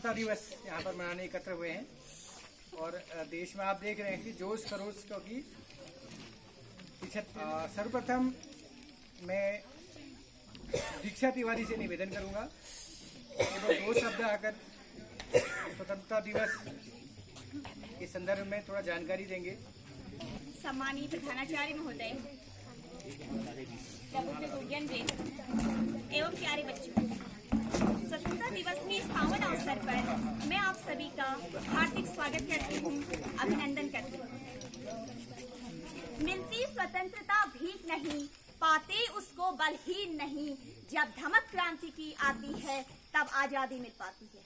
स्वतंत्रता दिवस यहाँ पर मनाने एकत्र हुए हैं और देश में आप देख रहे हैं कि जोश खरोश की सर्वप्रथम मैं दीक्षा तिवारी से निवेदन करूंगा कि वो दो शब्द आकर स्वतंत्रता दिवस के संदर्भ में थोड़ा जानकारी देंगे। सम्मानीय प्रधानाचार्य महोदय, प्रबुद्ध गुरुजन एवं प्यारे बच्चों, स्वतंत्रता दिवस के इस पावन अवसर पर मैं आप सभी का हार्दिक स्वागत करती हूँ, अभिनंदन करती हूँ। मिलती स्वतंत्रता भीख नहीं, पाते उसको बलहीन नहीं। जब धमक क्रांति की आती है तब आजादी मिल पाती है।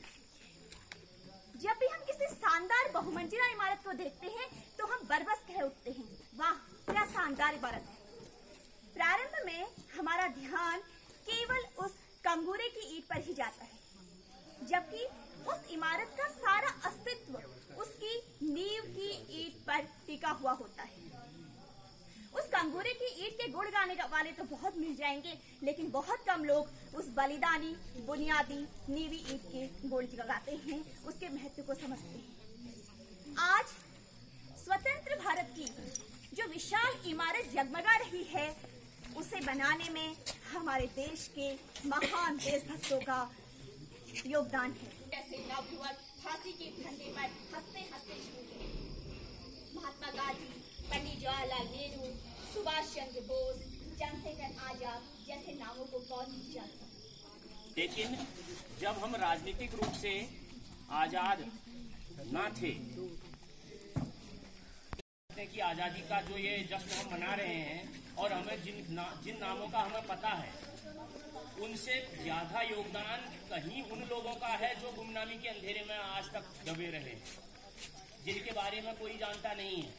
जब भी हम किसी शानदार बहुमंजिला इमारत को देखते हैं तो हम बरबस कह उठते हैं, वाह क्या शानदार इमारत है। प्रारंभ में हमारा ध्यान केवल उस कंगूरे की ईंट पर ही जाता है, जबकि उस इमारत का सारा अस्तित्व उसकी नींव की ईंट पर टिका हुआ होता है। उस कंगूरे की ईंट के गुण गाने वाले तो बहुत मिल जाएंगे, लेकिन बहुत कम लोग उस बलिदानी बुनियादी नीवी ईंट के गुण गाते हैं, उसके महत्व को समझते हैं। आज स्वतंत्र भारत की जो विशाल इमारत जगमगा रही है, उसे बनाने में हमारे देश के महान देशभक्तों का योगदान है। जैसे नवयुवक फांसी के फंदे पर हंसते हंसते छूटे, महात्मा गांधी, पंडित जवाहरलाल नेहरू, सुभाष चंद्र बोस, चंद्रशेखर आजाद जैसे नामों को कौन नहीं जानता। लेकिन जब हम राजनीतिक रूप से आजाद ना थे, कि आजादी का जो ये जश्न हम मना रहे हैं और हमें जिन नामों का हमें पता है, उनसे ज्यादा योगदान कहीं उन लोगों का है जो गुमनामी के अंधेरे में आज तक दबे रहे, जिनके बारे में कोई जानता नहीं है,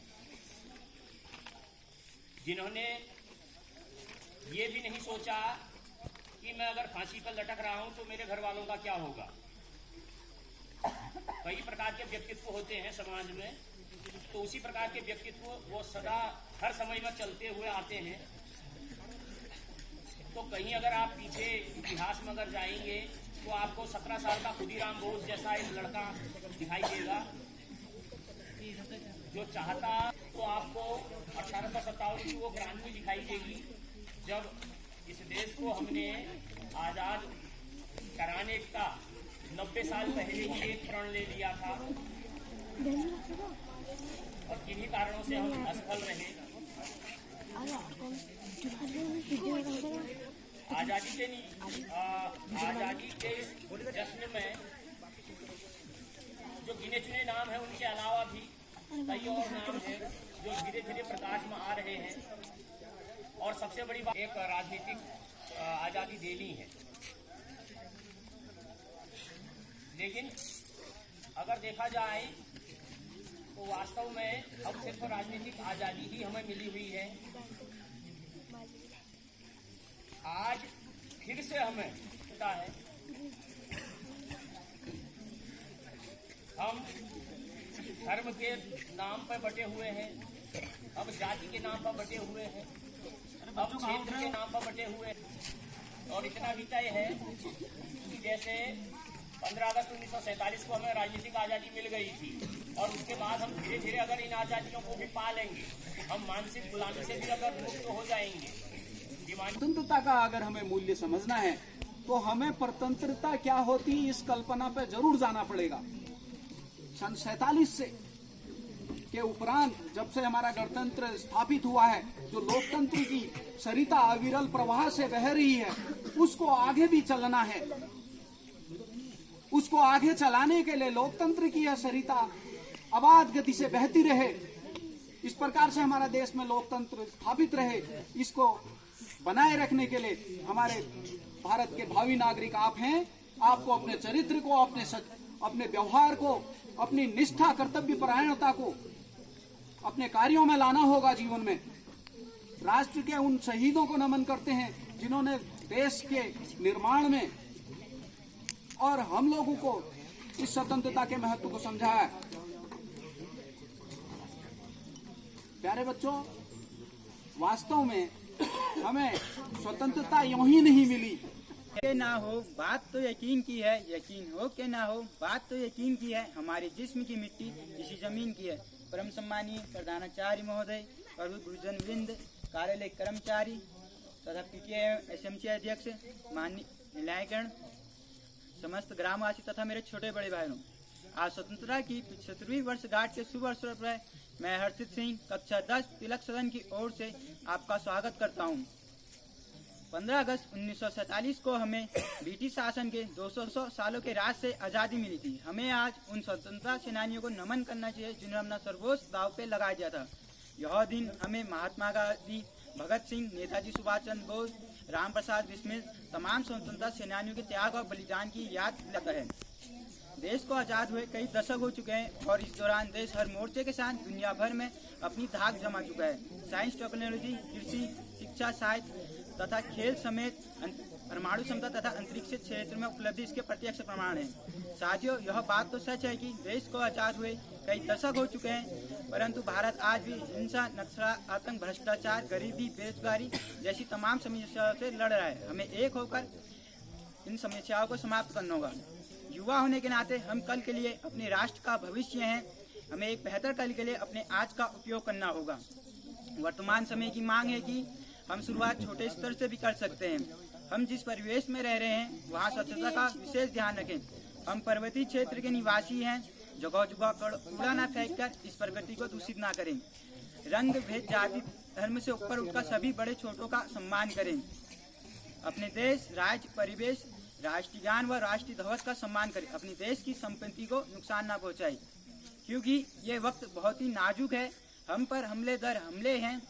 जिन्होंने ये भी नहीं सोचा कि मैं अगर फांसी पर लटक रहा हूं तो मेरे घर वालों का क्या होगा। कई प्रकार के व्यक्तित्व होते हैं समाज में, तो उसी प्रकार के व्यक्तित्व वो सदा हर समय में चलते हुए आते हैं। तो कहीं अगर आप पीछे इतिहास में अगर जाएंगे तो आपको 17 साल का खुदीराम बोस जैसा एक लड़का दिखाई देगा, जो चाहता तो आपको 1857 की वो क्रांति दिखाई देगी, जब इस देश को हमने आजाद कराने का 90 साल पहले ही एक प्रण ले लिया था और किन्हीं कारणों से हम असफल रहे। आजादी के जश्न में जो गिने चुने नाम है, उनके अलावा भी कई और नाम हैं जो धीरे धीरे प्रकाश में आ रहे हैं। और सबसे बड़ी बात, एक राजनीतिक आजादी देनी है। लेकिन अगर देखा जाए तो वास्तव में अब सिर्फ राजनीतिक आजादी ही हमें मिली हुई है। आज फिर से हमें पता है हम धर्म के नाम पर बटे हुए हैं, अब जाति के नाम पर बटे हुए हैं, अब क्षेत्र के नाम पर बटे हुए हैं। और इतना भी तय है कि जैसे 15 अगस्त 1947 को हमें राजनीतिक आजादी मिल गई थी और उसके बाद हम धीरे धीरे अगर इन आजादियों को भी पा लेंगे, हम मानसिक गुलामी से भी अगर मुक्त हो जाएंगे। स्वतंत्रता का अगर हमें मूल्य समझना है तो हमें परतंत्रता क्या होती इस कल्पना पर जरूर जाना पड़ेगा। सन 47 से के उपरांत जब से हमारा गणतंत्र स्थापित हुआ है, जो लोकतंत्र की सरिता अविरल प्रवाह से बह रही है, उसको आगे भी चलना है। उसको आगे चलाने के लिए लोकतंत्र की यह सरिता अबाध गति से बहती रहे, इस प्रकार से हमारा देश में लोकतंत्र स्थापित रहे, इसको बनाए रखने के लिए हमारे भारत के भावी नागरिक आप हैं। आपको अपने चरित्र को, अपने व्यवहार को, अपनी निष्ठा, कर्तव्य परायणता को अपने कार्यों में लाना होगा। जीवन में राष्ट्र के उन शहीदों को नमन करते हैं जिन्होंने देश के निर्माण में और हम लोगों को इस स्वतंत्रता के महत्व को समझाया। प्यारे बच्चों, वास्तव में हमें स्वतंत्रता यूं ही नहीं मिली, के ना हो बात तो यकीन की है, यकीन हो के ना हो बात तो यकीन की है, हमारे जिस्म की मिट्टी इसी जमीन की है। परम सम्मानीय प्रधानाचार्य महोदय, प्रभु गुरुजन वृंद, कार्यालय कर्मचारी तथा पीटीआई एसएमसी अध्यक्ष, माननीय न्यायकरण, समस्त ग्रामवासी तथा मेरे छोटे बड़े भाइयों, आज स्वतंत्रता की 75वीं वर्षगांठ के शुभ अवसर पर मैं हर्षित सिंह कक्षा 10 तिलक सदन की ओर से आपका स्वागत करता हूं। 15 अगस्त 1947 को हमें ब्रिटिश शासन के 200 सालों के राज से आज़ादी मिली थी। हमें आज उन स्वतंत्रता सेनानियों को नमन करना चाहिए जिन्होंने अपना सर्वोच्च दांव पे लगा दिया था। यह दिन हमें महात्मा गांधी, भगत सिंह, नेताजी सुभाष चंद्र बोस, राम प्रसाद बिस्मिल, तमाम स्वतंत्रता सेनानियों के त्याग और बलिदान की याद दिलाता है। देश को आज़ाद हुए कई दशक हो चुके हैं और इस दौरान देश हर मोर्चे के साथ दुनिया भर में अपनी धाक जमा चुका है। साइंस, टेक्नोलॉजी, कृषि, शिक्षा, साहित्य तथा खेल समेत परमाणु क्षमता तथा अंतरिक्ष क्षेत्र में उपलब्धि इसके प्रत्यक्ष प्रमाण है। साथियों, यह बात तो सच है कि देश को आज़ाद हुए कई दशक हो चुके हैं, परंतु भारत आज भी हिंसा, नक्सला, आतंक, भ्रष्टाचार, गरीबी, बेरोजगारी जैसी तमाम समस्याओं से लड़ रहा है। हमें एक होकर इन समस्याओं को समाप्त करना होगा। युवा होने के नाते हम कल के लिए अपने राष्ट्र का भविष्य हैं। हमें एक बेहतर कल के लिए अपने आज का उपयोग करना होगा। वर्तमान समय की मांग है कि हम शुरुआत छोटे स्तर से भी कर सकते हैं। हम जिस परिवेश में रह रहे हैं वहाँ स्वच्छता का विशेष ध्यान रखें। हम पर्वतीय क्षेत्र के निवासी हैं। जगह जगह कूड़ा न फेंक कर इस प्रकृति को दूषित ना करें। रंग, भेद, जाति, धर्म से ऊपर उठकर सभी बड़े छोटों का सम्मान करें। अपने देश, राज्य, परिवेश, राष्ट्रीय गान व राष्ट्रीय ध्वज का सम्मान करें। अपने देश की संपत्ति को नुकसान ना पहुंचाए, क्योंकि ये वक्त बहुत ही नाजुक है। हम पर हमले दर हमले हैं।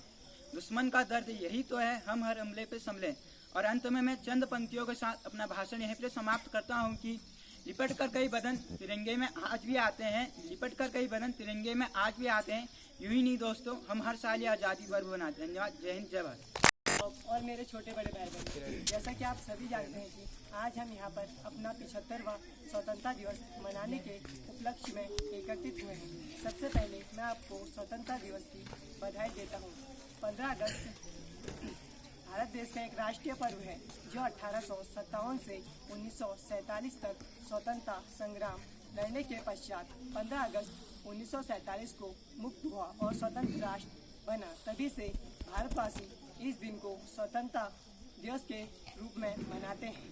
दुश्मन का दर्द यही तो है, हम हर हमले पे संभलें। और अंत में मैं चंद पंक्तियों के साथ अपना भाषण यहीं पे समाप्त करता हूँ कि लिपट कर कई बदन तिरंगे में आज भी आते हैं, लिपट कर कई बदन तिरंगे में आज भी आते हैं। यूं ही नहीं दोस्तों, हम हर साल ये आज़ादी पर्व मनाते हैं। धन्यवाद। जय हिंद, जय भारत। और मेरे छोटे बड़े भाई बहन, जैसा कि आप सभी जानते हैं कि आज हम यहाँ पर अपना 75वां स्वतंत्रता दिवस मनाने के उपलक्ष्य में एकत्रित हुए हैं। सबसे पहले मैं आपको स्वतंत्रता दिवस की बधाई देता हूँ। 15 अगस्त भारत देश का एक राष्ट्रीय पर्व है जो 1857 से 1947 तक स्वतंत्रता संग्राम लड़ने के पश्चात 15 अगस्त 1947 को मुक्त हुआ और स्वतंत्र राष्ट्र बना। तभी से भारतवासी इस दिन को स्वतंत्रता दिवस के रूप में मनाते हैं।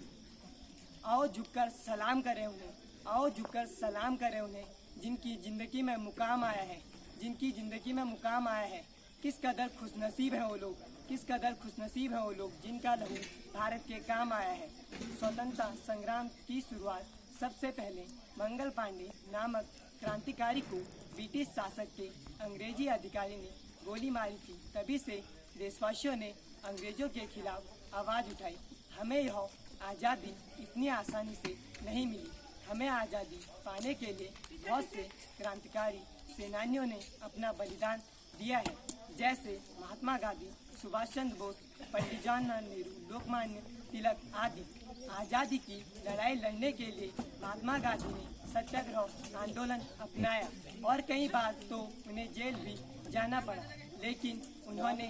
आओ झुककर सलाम करें उन्हें, आओ झुककर सलाम करें उन्हें जिनकी ज़िंदगी में मुकाम आया है, जिनकी ज़िंदगी में मुकाम आया है। किस कदर खुशनसीब हैं वो लोग, किस कदर खुशनसीब हैं वो लोग जिनका लहू भारत के काम आया है। स्वतंत्रता संग्राम की शुरुआत सबसे पहले मंगल पांडे नामक क्रांतिकारी को ब्रिटिश शासक के अंग्रेजी अधिकारी ने गोली मारी थी। तभी से देशवासियों ने अंग्रेजों के खिलाफ आवाज़ उठाई। हमें यह आज़ादी इतनी आसानी से नहीं मिली। हमें आज़ादी पाने के लिए बहुत से क्रांतिकारी सेनानियों ने अपना बलिदान दिया है, जैसे महात्मा गांधी, सुभाष चंद्र बोस, पंडित जवाहरलाल नेहरू, लोकमान्य तिलक आदि। आज़ादी की लड़ाई लड़ने के लिए महात्मा गांधी ने सत्याग्रह आंदोलन अपनाया और कई बार तो उन्हें जेल भी जाना पड़ा, लेकिन उन्होंने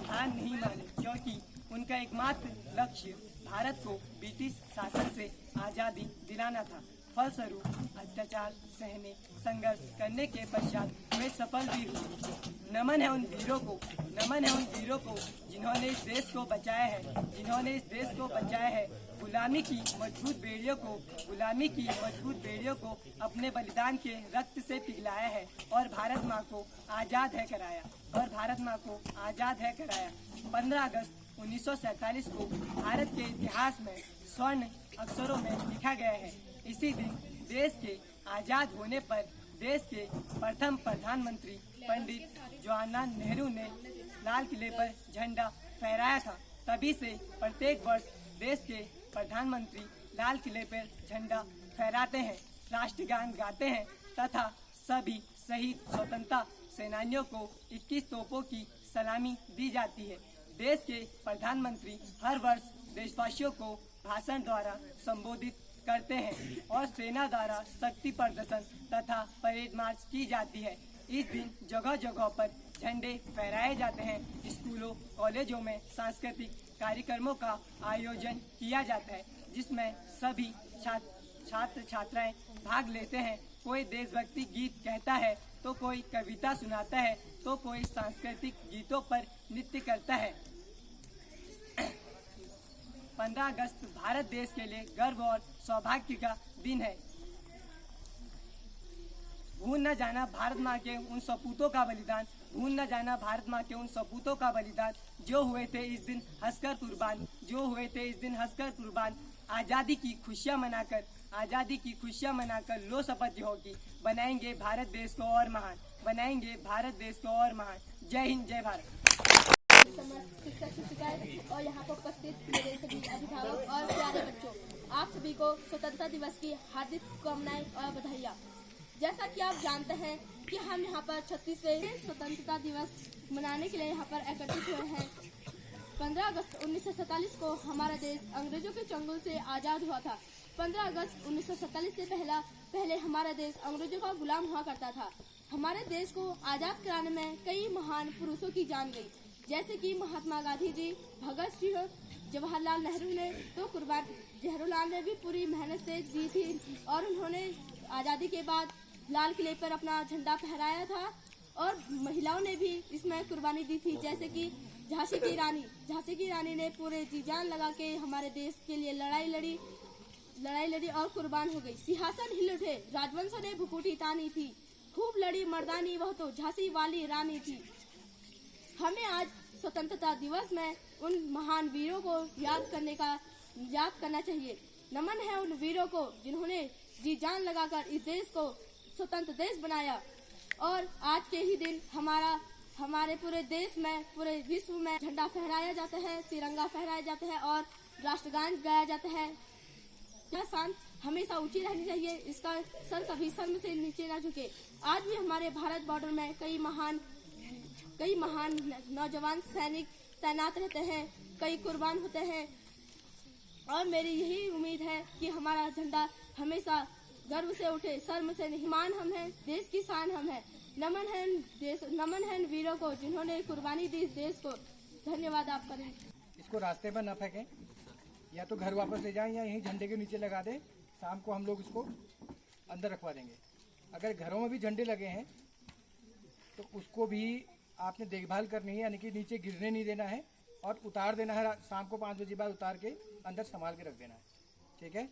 हार नहीं मानी क्योंकि उनका एकमात्र लक्ष्य भारत को ब्रिटिश शासन से आज़ादी दिलाना था। फलस्वरूप अत्याचार सहने, संघर्ष करने के पश्चात वे सफल भी हुए। नमन है उन वीरों को, नमन है उन वीरों को जिन्होंने इस देश को बचाया है, जिन्होंने इस देश को बचाया है। गुलामी की मजबूत बेड़ियों को, गुलामी की मजबूत बेड़ियों को अपने बलिदान के रक्त से पिघलाया है और भारत माँ को आज़ाद है कराया, और भारत माँ को आज़ाद है कराया। 15 अगस्त 1947 को भारत के इतिहास में स्वर्ण अक्षरों में लिखा गया है। इसी दिन देश के आज़ाद होने पर देश के प्रथम प्रधानमंत्री पंडित जवाहरलाल नेहरू ने लाल किले पर झंडा फहराया था। तभी से प्रत्येक वर्ष देश के प्रधानमंत्री लाल किले पर झंडा फहराते हैं, राष्ट्रगान गाते हैं तथा सभी शहीद स्वतंत्रता सेनानियों को 21 तोपों की सलामी दी जाती है। देश के प्रधानमंत्री हर वर्ष देशवासियों को भाषण द्वारा संबोधित करते हैं और सेना द्वारा शक्ति प्रदर्शन तथा परेड मार्च की जाती है। इस दिन जगह जगह पर झंडे फहराए जाते हैं। स्कूलों, कॉलेजों में सांस्कृतिक कार्यक्रमों का आयोजन किया जाता है, जिसमें सभी छात्र छात्राएं भाग लेते हैं। कोई देशभक्ति गीत कहता है, तो कोई कविता सुनाता है, तो कोई सांस्कृतिक गीतों पर नृत्य करता है। 15 अगस्त भारत देश के लिए गर्व और सौभाग्य का दिन है। भूल न जाना भारत माँ के उन सपूतों का बलिदान, भूल न जाना भारत माँ के उन सपूतों का बलिदान, जो हुए थे इस दिन हंसकर कुर्बान, जो हुए थे इस दिन हंसकर कुर्बान। आज़ादी की खुशियाँ मनाकर, आज़ादी की खुशियाँ मनाकर लो शपथ हो की, बनाएंगे भारत देश को और महान, बनाएंगे भारत देश को और महान। जय हिंद, जय भारत। शिक्षक शिक्षिकाएं और यहाँ पर उपस्थित मेरे सभी अभिभावक और प्यारे बच्चों, आप सभी को स्वतंत्रता दिवस की हार्दिक शुभकामनाएं और बधाइयाँ। जैसा कि आप जानते हैं कि हम यहाँ पर 36वें स्वतंत्रता दिवस मनाने के लिए यहाँ पर एकत्रित हुए हैं। 15 अगस्त 1947 को हमारा देश अंग्रेजों के चंगुल से आज़ाद हुआ था। 15 अगस्त 1947 से पहले हमारा देश अंग्रेजों का गुलाम हुआ करता था। हमारे देश को आज़ाद कराने में कई महान पुरुषों की जान गई, जैसे कि महात्मा गांधी जी, भगत सिंह, जवाहरलाल नेहरू ने तो कुर्बान, जवाहरलाल ने भी पूरी मेहनत से दी थी और उन्होंने आज़ादी के बाद लाल किले पर अपना झंडा फहराया था और महिलाओं ने भी इसमें कुर्बानी दी थी, जैसे कि झांसी की रानी ने पूरे जी जान लगा के हमारे देश के लिए लड़ाई लड़ी और कुर्बान हो गई। सिंहासन हिल उठे, राजवंशों ने भुकुटी तानी थी, खूब लड़ी मर्दानी, वह तो झांसी वाली रानी थी। हमें आज स्वतंत्रता दिवस में उन महान वीरों को याद करना चाहिए। नमन है उन वीरों को जिन्होंने जी जान लगाकर इस देश को स्वतंत्र देश बनाया। और आज के ही दिन हमारे पूरे देश में, पूरे विश्व में झंडा फहराया जाता है, तिरंगा फहराया जाता है और राष्ट्रगान गाया जाता है। यह शान हमेशा ऊंची रहनी चाहिए, इसका सर कभी शर्म से नीचे ना झुके। आज भी हमारे भारत बॉर्डर में कई महान नौजवान सैनिक तैनात रहते हैं, कई कुर्बान होते हैं और मेरी यही उम्मीद है कि हमारा झंडा हमेशा गर्व से उठे, शर्म से नहीं। मान हम हैं, देश की शान हम हैं। नमन है इन वीरों को जिन्होंने कुर्बानी दी इस देश को। धन्यवाद आपका। इसको रास्ते पर न फेंकें, या तो घर वापस ले जाएं या यहीं झंडे के नीचे लगा दें। शाम को हम लोग इसको अंदर रखवा देंगे। अगर घरों में भी झंडे लगे हैं तो उसको भी आपने देखभाल करनी है, यानी कि नीचे गिरने नहीं देना है और उतार देना है। शाम को 5 बजे बाद उतार के अंदर संभाल के रख देना है। ठीक है।